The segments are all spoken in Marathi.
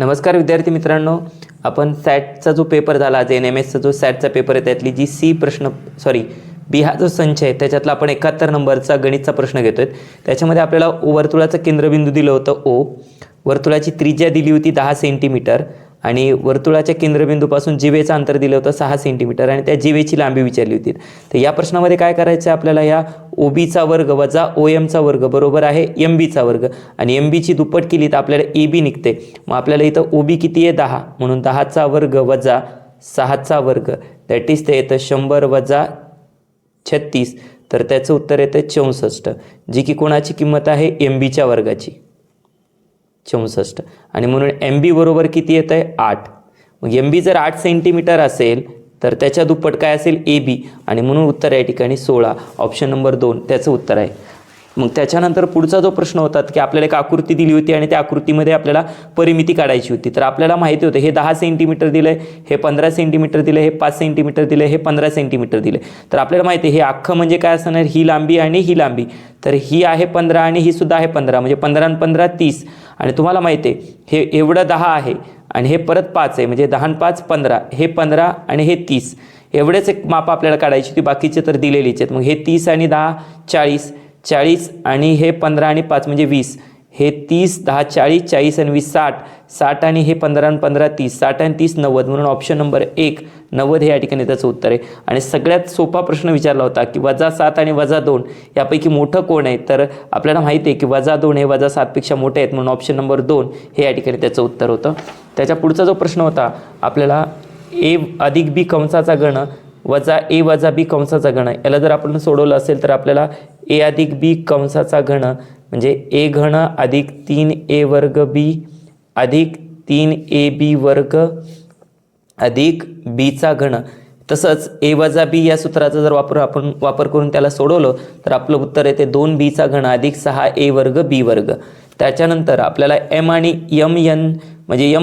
नमस्कार विद्यार्थी मित्रांनो, आपण सॅटचा जो पेपर झाला आज NMSचा जो सॅटचा पेपर आहे त्यातली जी बी हा जो संच आहे त्याच्यातला आपण 71 नंबरचा गणितचा प्रश्न घेतोय। त्याच्यामध्ये आपल्याला वर्तुळाचं केंद्रबिंदू दिलं होतं O, वर्तुळाची त्रिज्या दिली होती 10 सेंटीमीटर आणि वर्तुळाच्या केंद्रबिंदूपासून जीवेचं अंतर दिलं होतं 6 सेंटीमीटर आणि त्या जीवेची लांबी विचारली होती। तर या प्रश्नामध्ये काय करायचं आहे आपल्याला, या OBचा वर्ग वजा OMचा वर्ग बरोबर आहे MBचा वर्ग आणि MBची दुप्पट केली तर आपल्याला AB निघते। मग आपल्याला इथं OB किती आहे 10, म्हणून 10चा वर्ग वजा 6चा वर्ग दॅट इज ते येतं 100 वजा 36, तर त्याचं उत्तर येतं 64, जी की कोणाची किंमत आहे MBच्या वर्गाची 64 आणि म्हणून MB बरोबर किती येतं आहे 8। मग MB जर 8 सेंटीमीटर असेल तर त्याच्या दुप्पट काय असेल AB आणि म्हणून उत्तर या ठिकाणी 16, ऑप्शन नंबर 2 त्याचं उत्तर आहे। मग त्याच्यानंतर पुढचा जो प्रश्न होता की आपल्याला एक आकृती दिली होती आणि त्या आकृतीमध्ये आपल्याला परिमिती काढायची होती। तर आपल्याला माहिती होतं हे 10 सेंटीमीटर दिलं हे 15 सेंटीमीटर दिलं हे 5 सेंटीमीटर दिलं हे 15 सेंटीमीटर दिले। तर आपल्याला माहिती आहे हे अख्खं म्हणजे काय असणार, ही लांबी आणि ही लांबी, तर ही आहे 15 आणि ही सुद्धा आहे 15, म्हणजे 15 आणि 15 30 आणि तुम्हाला माहिती आहे हे एवढं 10 आहे आणि हे परत 5 आहे, म्हणजे 10 आणि 5 15, हे 15 आणि हे 30, एवढेच एक माप आपल्याला काढायची होती, बाकीचे तर दिलेलीच आहेत। मग हे 30 आणि 10 40, 40 आणि हे 15 आणि 5 म्हणजे 20, हे 30 10 40 40 आणि 20 60, 60 आणि हे 15 आणि 15 30, 60 आणि 30 90, म्हणून ऑप्शन नंबर 1 90 हे या ठिकाणी त्याचं उत्तर आहे। आणि सगळ्यात सोपा प्रश्न विचारला होता की -7 आणि -2 यापैकी मोठं कोण आहे, तर आपल्याला माहिती आहे की -2 हे -7 पेक्षा मोठे आहेत, म्हणून ऑप्शन नंबर 2 हे या ठिकाणी त्याचं उत्तर होतं। त्याच्या पुढचा जो प्रश्न होता आपल्याला A अधिक B कंसाचा घन वजा A वजा B कंसाचा घन, याला जर आपण सोडवलं असेल तर आपल्याला A अधिक B कंसाचा घन म्हणजे A घन अधिक 3A वर्ग B अधिक 3AB वर्ग अधिक Bचा घन, तसंच A वजा B या सूत्राचा जर वापर करून त्याला सोडवलं तर आपलं उत्तर येते 2Bचा घन अधिक 6A वर्ग B वर्ग। त्याच्यानंतर आपल्याला M आणि MN म्हणजे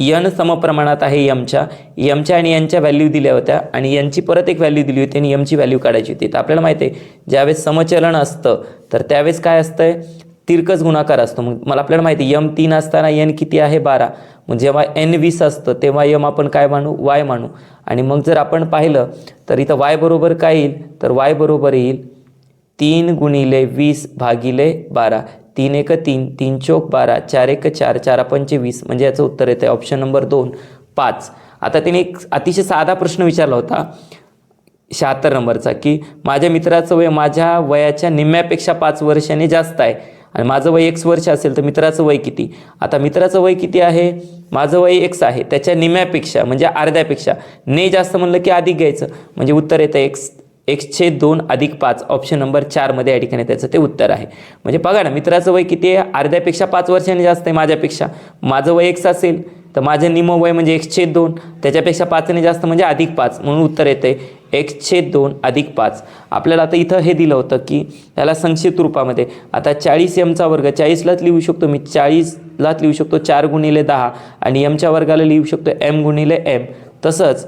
n समप्रमाणात आहे यमच्या आणि यांच्या व्हॅल्यू दिल्या होत्या आणि यांची परत एक व्हॅल्यू दिली होती आणि यमची व्हॅल्यू काढायची होती। तर आपल्याला माहिती आहे ज्यावेळेस समचलन असतं तर त्यावेळेस काय असतंय, तिरकस गुणाकार असतो। मग आपल्याला माहिती आहे M 3 असताना n किती आहे 12, मग जेव्हा n 20 असतं तेव्हा m आपण काय मानू, y मानू। आणि मग जर आपण पाहिलं तर इथं y बरोबर काय येईल, तर y बरोबर येईल 3 गुणिले 20 भागिले 12, 3 1 3, 3 चौक 12, 4 1 4, 4 5 20, म्हणजे याचं उत्तर येतं ऑप्शन नंबर 2 5। आता तिने एक अतिशय साधा प्रश्न विचारला होता 76 नंबरचा की माझ्या मित्राचं वय माझ्या वयाच्या निम्म्यापेक्षा 5 वर्षांनी जास्त आहे आणि माझं वय x वर्ष असेल तर मित्राचं वय किती। आता मित्राचं वय किती आहे, माझं वय x आहे, त्याच्या निम्म्यापेक्षा म्हणजे अर्ध्यापेक्षा, ने जास्त म्हणलं की अधिक घ्यायचं, म्हणजे उत्तर येतं x/2 अधिक 5, ऑप्शन नंबर 4 मध्ये या ठिकाणी त्याचं ते उत्तर आहे। म्हणजे बघा ना, मित्राचं वय किती आहे, अर्ध्यापेक्षा 5 वर्षांनी जास्त आहे माझ्यापेक्षा, माझं वय x असेल तर माझं निम्म वय म्हणजे x/2, त्याच्यापेक्षा 5 ने जास्त म्हणजे अधिक 5, म्हणून उत्तर येते x/2 अधिक 5। आपल्याला आता इथं हे दिलं होतं की त्याला संक्षिप्त रूपामध्ये आता 40mचा वर्ग 40लाच लिहू शकतो मी, 40लाच लिहू शकतो 4 गुणिले 10 आणि mच्या वर्गाला लिहू शकतो m गुणिले m। तसंच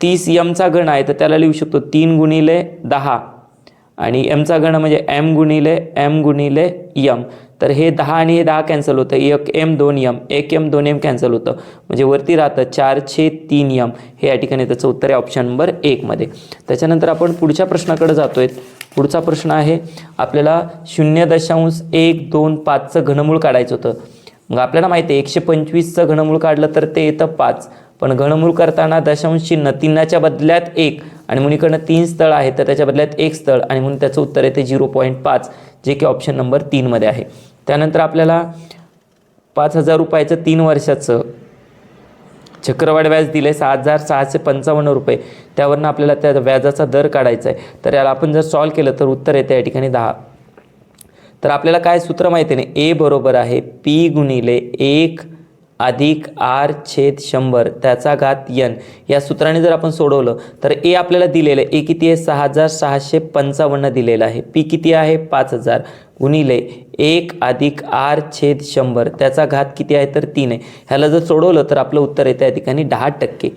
30mचा घन आहे तर त्याला लिहू शकतो 3 गुणिले 10 आणि mचा घन म्हणजे m गुणिले m, तर हे 10 आणि हे 10 कॅन्सल होतं, 1m 2m 1m 2m cancel होतं, म्हणजे वरती राहतं 4/3m, हे या ठिकाणी त्याचं उत्तर आहे ऑप्शन नंबर 1 मध्ये। त्याच्यानंतर आपण पुढच्या प्रश्नाकडे जातोय। पुढचा प्रश्न आहे आपल्याला 0.125चं घनमूळ काढायचं होतं। मग आपल्याला माहिती आहे 125चं घनमूळ काढलं तर ते येतं 5, पण घनमूळ करताना दशांश चिन्ह 3च्या बदल्यात 1 आणि मुलीकडनं 3 स्थळ आहे तर त्याच्या बदल्यात 1 स्थळ आणि म्हणून त्याचं उत्तर येते 0.5, जे की ऑप्शन नंबर 3 मध्ये आहे। त्यानंतर आपल्याला 5000 रुपयाचं 3 वर्षाचं चक्रवाढ व्याज दिले 6655 रुपये, त्यावरनं आपल्याला त्या व्याजाचा दर काढायचा आहे। तर याला आपण जर सॉल्व केलं तर उत्तर येते या ठिकाणी 10। तर आपल्याला काय सूत्र माहिती नाही, A बरोबर आहे P गुणिले 1 अधिक R/100 त्याचा घात n, या सूत्राने जर आपण सोडवलं तर A आपल्याला दिलेलं आहे, A किती आहे 6655 दिलेलं आहे, P किती आहे 5000 गुणिले 1 अधिक R/100 त्याचा घात किती आहे तर 3 आहे। ह्याला जर सोडवलं तर आपलं उत्तर येतं या ठिकाणी 10%।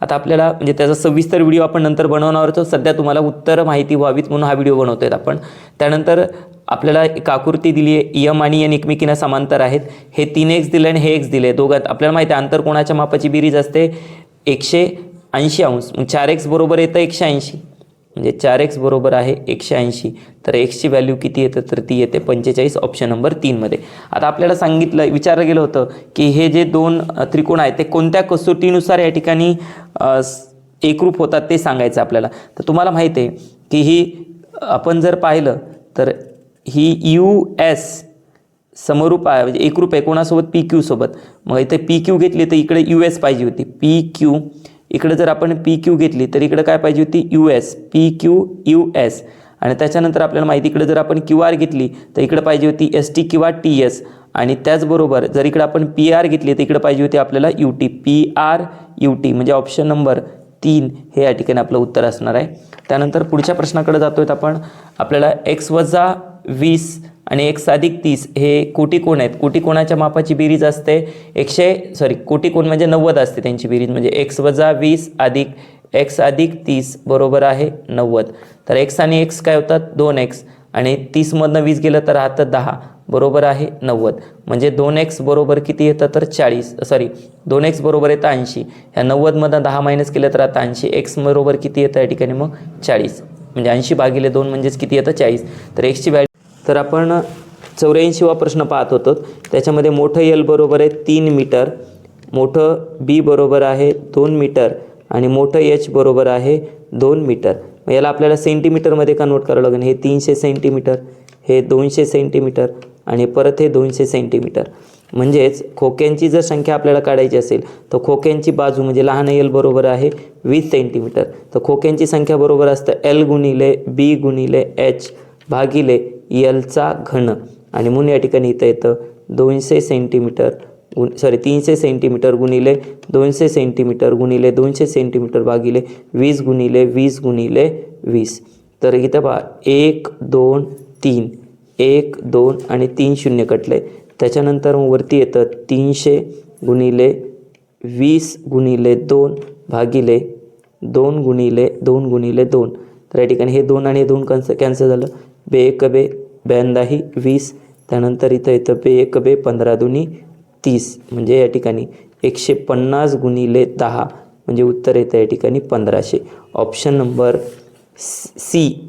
आता आपल्याला म्हणजे त्याचा सविस्तर व्हिडिओ आपण नंतर बनवणार आहोत, सध्या तुम्हाला उत्तर माहिती व्हावीत म्हणून हा व्हिडिओ बनवतोय आपण। त्यानंतर आपल्याला एक आकृती दिली आहे, यम आणि एन एकमेकींना समांतर आहेत. हे 3x दिले आणि हे x दिले. दोघात आपल्याला माहिती आहे अंतर कोणाच्या मापाची बेरीज असते 180 अंश. मग 4x बरोबर येतं 180, म्हणजे 4x बरोबर आहे 180. तर एक्सची व्हॅल्यू किती येतं तर ती येते 45 ऑप्शन नंबर 3 मध्ये. आता आपल्याला विचारलं गेलं होतं की हे जे दोन त्रिकोण आहेत ते कोणत्या कसोटीनुसार या ठिकाणी एकरूप होतात ते सांगायचं आपल्याला. तर तुम्हाला माहिती आहे की ही आपण जर पाहिलं तर ही US समरूप आहे, म्हणजे एकरूप आहे कोणासोबत PQ सोबत. मग इथे PQ घेतली तर इकडे US पाहिजे होती PQ. इकडे जर आपण PQ घेतली तर इकडे काय पाहिजे होती US PQ US. आणि त्याच्यानंतर आपल्याला माहिती इकडे जर आपण QR घेतली तर इकडे पाहिजे होती ST किंवा TS. आणि त्याचबरोबर जर इकडे आपण PR घेतली तर इकडे पाहिजे होती आपल्याला UT PR UT. म्हणजे ऑप्शन नंबर 3 हे या ठिकाणी आपलं उत्तर असणार आहे. त्यानंतर पुढच्या प्रश्नाकडे जातोय आपण. आपल्याला x वजा 20 आणि x अधिक 30 हे कोटिकोण आहेत. कोटिकोणाच्या मापाची बेरीज असते कोटिकोण म्हणजे 90 असते त्यांची बेरीज. म्हणजे x वजा 20 अधिक x अधिक 30 बरोबर आहे 90. तर x आणि x काय होतात 2x आणि 30 मधनं 20 गेलं तर राहतं 10 बरोबर आहे 90. म्हणजे 2x बरोबर किती येतं तर 2x बरोबर येतं 80. ह्या 90 मधनं 10 मायनस केलं तर आता 80. x बरोबर किती येतं या ठिकाणी मग 40. म्हणजे 80 भागिले 2 म्हणजेच किती येतं 40. तर एक्सची व्हॅल्यू तर आपण 84वा प्रश्न पाहत होतो. त्याच्यामध्ये मोठं L बरोबर आहे 3 मीटर, मोठं B बरोबर आहे 2 मीटर आणि मोठं H बरोबर आहे 2 मीटर. मग याला आपल्याला सेंटीमीटरमध्ये कन्वर्ट करावं लागेल. हे 300 सेंटीमीटर, हे 200 सेंटीमीटर आणि परत हे 200 सेंटीमीटर. म्हणजेच खोक्यांची जर संख्या आपल्याला काढायची असेल तर खोक्यांची बाजू म्हणजे लहान L बरोबर आहे 20 सेंटीमीटर. तर खोक्यांची संख्या बरोबर असतं L गुणिले B गुणिले H भागिले Lचा घन. आणि म्हणून या ठिकाणी इथं येतं 300 सेंटीमीटर गुणिले 200 सेंटीमीटर गुणिले 200 सेंटीमीटर भागिले 20 गुणिले 20 गुणिले 20. तर इथं पहा 1 2 3 1 2 आणि 3 शून्य कटले. त्याच्यानंतर मग वरती येतं 300 गुणिले 20 गुणिले 2 भागिले 2 गुणिले 2 गुणिले 2. तर या ठिकाणी हे 2 आणि हे 2 कॅन्सल झालं. 2 1 2 82 20. त्यानंतर इथं येतं 2 1 2 15 2 30. म्हणजे या ठिकाणी 150 गुणिले 10 म्हणजे उत्तर येतं या ठिकाणी 1500. ऑप्शन नंबर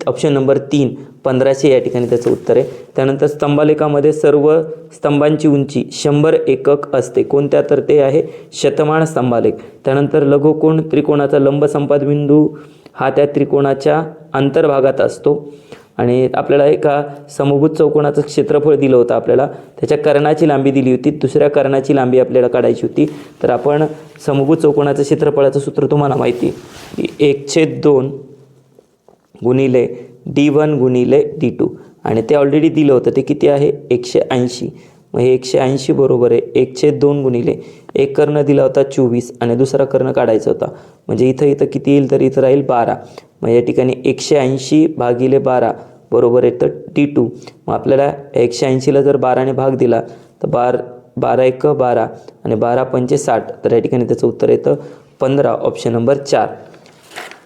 ऑप्शन नंबर 3 1500 या ठिकाणी त्याचं उत्तर आहे. त्यानंतर स्तंभालेखामध्ये सर्व स्तंभांची उंची 100 एकक असते. कोणत्या तर ते आहे शतमान स्तंभालेख. त्यानंतर लघुकोण त्रिकोणाचा लंब संपात बिंदू हा त्या त्रिकोणाच्या अंतर्भागात असतो. आणि आपल्याला एका समभुज चौकोनाचं क्षेत्रफळ दिलं होतं आपल्याला, त्याच्या कर्णाची लांबी दिली होती, दुसऱ्या कर्णाची लांबी आपल्याला काढायची होती. तर आपण समभुज चौकोनाचं क्षेत्रफळाचं सूत्र तुम्हाला माहिती 1/2 गुणिले D1 गुणिले D2 आणि ते ऑलरेडी दिलं होतं. ते किती आहे 180. मग हे 180 बरोबर आहे 1/2 गुणिले एक कर्ण दिला होता 24 आणि दुसरा कर्ण काढायचा होता. म्हणजे इथं किती येईल तर इथं राहील 12. मग या ठिकाणी 180 भागिले 12 बरोबर येतं D2. मग आपल्याला 180ला जर 12ने भाग दिला तर 12 1 12 आणि 12 पंचे 60. तर या ठिकाणी त्याचं उत्तर येतं 15 ऑप्शन नंबर 4.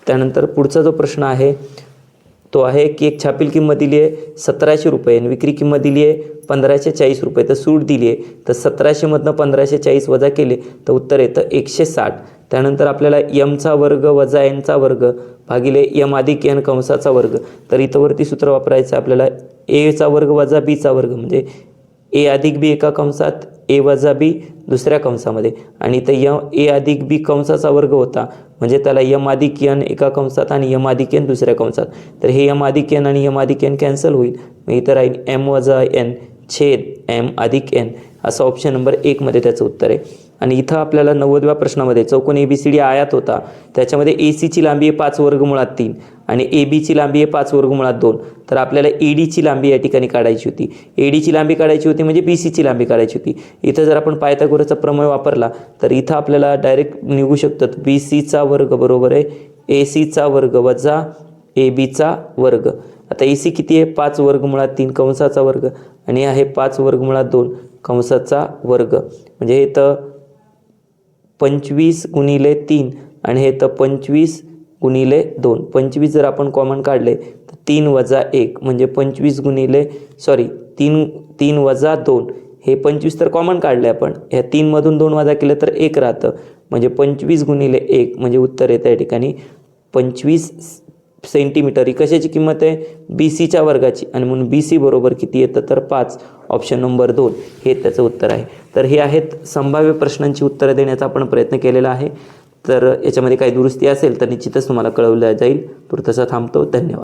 त्यानंतर पुढचा जो प्रश्न आहे तो आहे की एक छापील किंमत दिली आहे 1700 रुपये आणि विक्री किंमत दिली आहे 1540 रुपये. तर सूट दिली आहे. तर 1700मधनं 1540 वजा केले तर उत्तर येतं 160. त्यानंतर आपल्याला यमचा वर्ग वजा एनचा वर्ग भागिले यम अधिक एन कंसाचा वर्ग. तर इथं वरती सूत्र वापरायचं आपल्याला एचा वर्ग वजा बीचा वर्ग म्हणजे ए अधिक बी एका कंसात ए वजा बी दुसऱ्या कंसामध्ये आणि इथं ए अधिक बी कंसाचा वर्ग होता म्हणजे त्याला यम अधिक एन एका कंसात आणि यम अधिक एन दुसऱ्या कंसात. तर हे यम अधिक एन आणि यम अधिक एन कॅन्सल होईल. मग इथं राहील एम वजा एन छेद एम अधिक एन असं ऑप्शन नंबर 1 मध्ये त्याचं उत्तर आहे. आणि इथं आपल्याला 90व्या प्रश्नामध्ये चौकोन ABCD आयात होता. त्याच्यामध्ये ACची लांबी आहे 5 वर्गमुळात 3 आणि ABची लांबी आहे 5 वर्गमुळात 2. तर आपल्याला ADची लांबी या ठिकाणी काढायची होती. ADची लांबी काढायची होती म्हणजे BCची लांबी काढायची होती. इथं जर आपण पायथागोरसचा प्रमेय वापरला तर इथं आपल्याला डायरेक्ट निघू शकतं BCचा वर्ग बरोबर आहे AC वर्ग वजा ABचा वर्ग. आता AC किती आहे 5 वर्गमुळात 3 कंसाचा वर्ग आणि आहे 5 वर्गमुळात 2 कंसाचा वर्ग. म्हणजे हे तर 25 गुणिले 3 आणि हे तर 25 गुणिले 2. 25 जर आपण कॉमन काढले तर 3 वजा 1 म्हणजे 25 गुणिले 3 वजा 2 हे 25 तर कॉमन काढले आपण, ह्या 3मधून 2 वजा केलं तर 1 राहतं, म्हणजे 25 गुणिले 1 म्हणजे उत्तर येतं या ठिकाणी 25 सेंटीमीटर. ही कशाची किंमत आहे? BCच्या वर्गाची, आणि म्हणून BC बरोबर किती येतं तर 5. ऑप्शन नंबर 2 हे त्याचं उत्तर आहे. तर हे आहेत संभाव्य प्रश्नांची उत्तरं देण्याचा आपण प्रयत्न केलेला आहे. तर याच्यामध्ये काही दुरुस्ती असेल तर निश्चितच तुम्हाला कळवलं जाईल. पुरतसा थांबतो. धन्यवाद.